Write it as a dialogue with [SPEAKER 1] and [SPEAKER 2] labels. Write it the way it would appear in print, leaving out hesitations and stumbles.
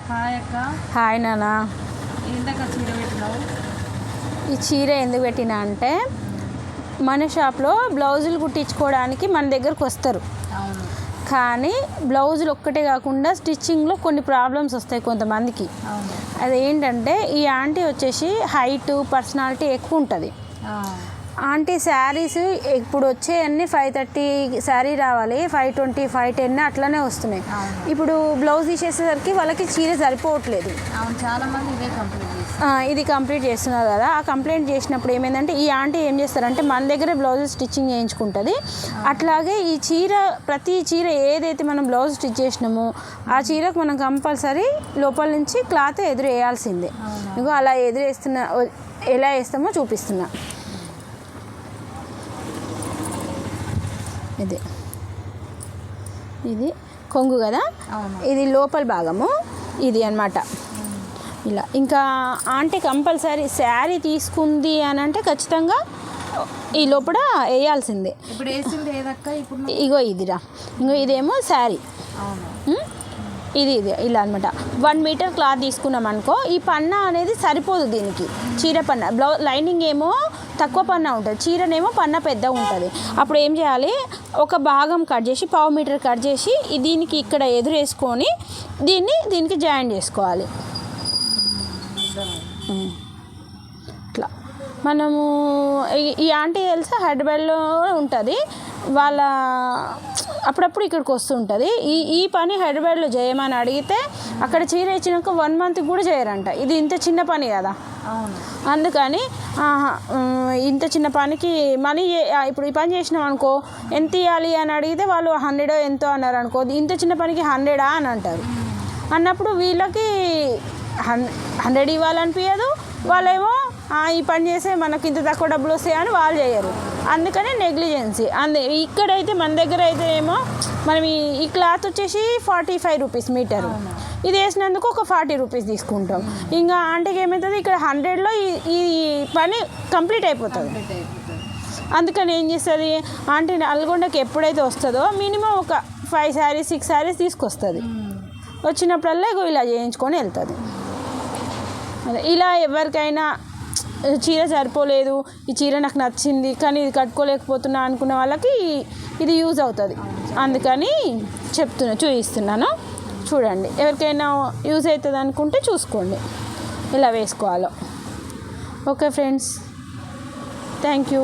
[SPEAKER 1] Hi అక్క.
[SPEAKER 2] Hi నాన్న.
[SPEAKER 1] ఏంటక్క చీర పెట్టినావు?
[SPEAKER 2] ఈ చీర ఎందుకు పెట్టినా అంటే మన షాప్లో బ్లౌజులు కుట్టించుకోవడానికి మన దగ్గరకు వస్తారు.
[SPEAKER 1] అవును.
[SPEAKER 2] కానీ బ్లౌజులు ఒక్కటే కాకుండా స్టిచ్చింగ్లో కొన్ని ప్రాబ్లమ్స్ వస్తాయి కొంతమందికి.
[SPEAKER 1] అవును.
[SPEAKER 2] అదేంటంటే ఈ ఆంటీ వచ్చేసి హైట్ పర్సనాలిటీ ఎక్కువ ఉంటుంది. ఆంటీ శారీస్ ఇప్పుడు వచ్చే అన్నీ 530 శారీ రావాలి, 520 510 అట్లనే వస్తున్నాయి. ఇప్పుడు బ్లౌజ్ తీసేసేసరికి వాళ్ళకి చీర సరిపోవట్లేదు.
[SPEAKER 1] అవును, చాలా మంది ఇదే కంప్లీట్
[SPEAKER 2] ఇది కంప్లీట్ చేస్తున్నారు కదా. ఆ కంప్లైంట్ చేసినప్పుడు ఏమైందంటే ఈ ఆంటీ ఏం చేస్తారంటే మన దగ్గర బ్లౌజ్ స్టిచ్చింగ్ చేయించుకుంటుంది. అట్లాగే ఈ చీర ప్రతి చీర ఏదైతే మనం బ్లౌజ్ స్టిచ్ చేసినామో ఆ చీరకు మనం కంపల్సరీ లోపల నుంచి క్లాత్ ఎదురు వేయాల్సిందే. ఇంకో అలా ఎదురు వేస్తున్నా, ఎలా వేస్తామో చూపిస్తున్నా. ఇది కొంగు కదా, ఇది లోపల భాగము ఇది అన్నమాట. ఇలా ఇంకా ఆంటీ కంపల్సరీ శారీ తీసుకుంది అని అంటే ఖచ్చితంగా ఈ లోపల వేయాల్సిందే.
[SPEAKER 1] ఇప్పుడు వేసింది ఏదక్క? ఇప్పుడు
[SPEAKER 2] ఇగో ఇదిరా, ఇంకో ఇదేమో శారీ. ఇది ఇలా అనమాట. 1 మీటర్ క్లాత్ తీసుకున్నాం అనుకో, ఈ పన్నా అనేది సరిపోదు దీనికి. చీర పన్నా లైనింగ్ ఏమో తక్కువ పన్నా ఉంటుంది, చీరనేమో పన్నా పెద్దగా ఉంటుంది. అప్పుడు ఏం చేయాలి, ఒక భాగం కట్ చేసి 1/2 మీటర్ కట్ చేసి దీనికి ఇక్కడ ఎదురేసుకొని దీనికి జాయిన్ చేసుకోవాలి. ఇట్లా మనము ఈ ఆంటీ తెలుసా హైదరాబాద్లో ఉంటుంది. వాళ్ళ అప్పుడప్పుడు ఇక్కడికి వస్తుంటుంది. ఈ పని హైదరాబాద్లో చేయమని అడిగితే అక్కడ చీర ఇచ్చినాక 1 మంత్ కూడా చేయరంట. ఇది ఇంత చిన్న పని కదా, అందుకని ఇంత చిన్న పనికి మనీ ఇప్పుడు ఈ పని చేసినాం అనుకో ఎంత ఇవ్వాలి అని అడిగితే వాళ్ళు 100 ఎంతో అన్నారు అనుకో, ఇంత చిన్న పనికి 100 అని అంటారు. అన్నప్పుడు వీళ్ళకి 100 ఇవ్వాలనిపించదు. వాళ్ళేమో ఈ పని చేస్తే మనకి ఇంత తక్కువ డబ్బులు వస్తాయని వాళ్ళు చేయరు. అందుకనే నెగ్లిజెన్సీ. ఇక్కడైతే మన దగ్గర అయితే ఏమో మనం ఈ క్లాత్ వచ్చేసి 45 రూపీస్ మీటరు, ఇది వేసినందుకు ఒక 40 రూపీస్ తీసుకుంటాం. ఇంకా ఆంటీకి ఏమవుతుంది, ఇక్కడ 100లో ఈ పని కంప్లీట్ అయిపోతుంది. అందుకని ఏం చేస్తుంది ఆంటీ, నల్గొండకి ఎప్పుడైతే వస్తుందో మినిమం ఒక 5 శారీస్ 6 శారీస్ తీసుకొస్తుంది. వచ్చినప్పుడల్లా ఇలా చేయించుకొని వెళ్తుంది. ఇలా ఎవరికైనా చీర సరిపోలేదు, ఈ చీర నాకు నచ్చింది కానీ ఇది కట్టుకోలేకపోతున్నా అనుకున్న వాళ్ళకి ఇది యూజ్ అవుతుంది. అందుకని చూపిస్తున్నాను. చూడండి, ఎవరికైనా యూజ్ అవుతుంది అనుకుంటే చూసుకోండి ఎలా వేసుకోవాలో. Okay friends, thank you.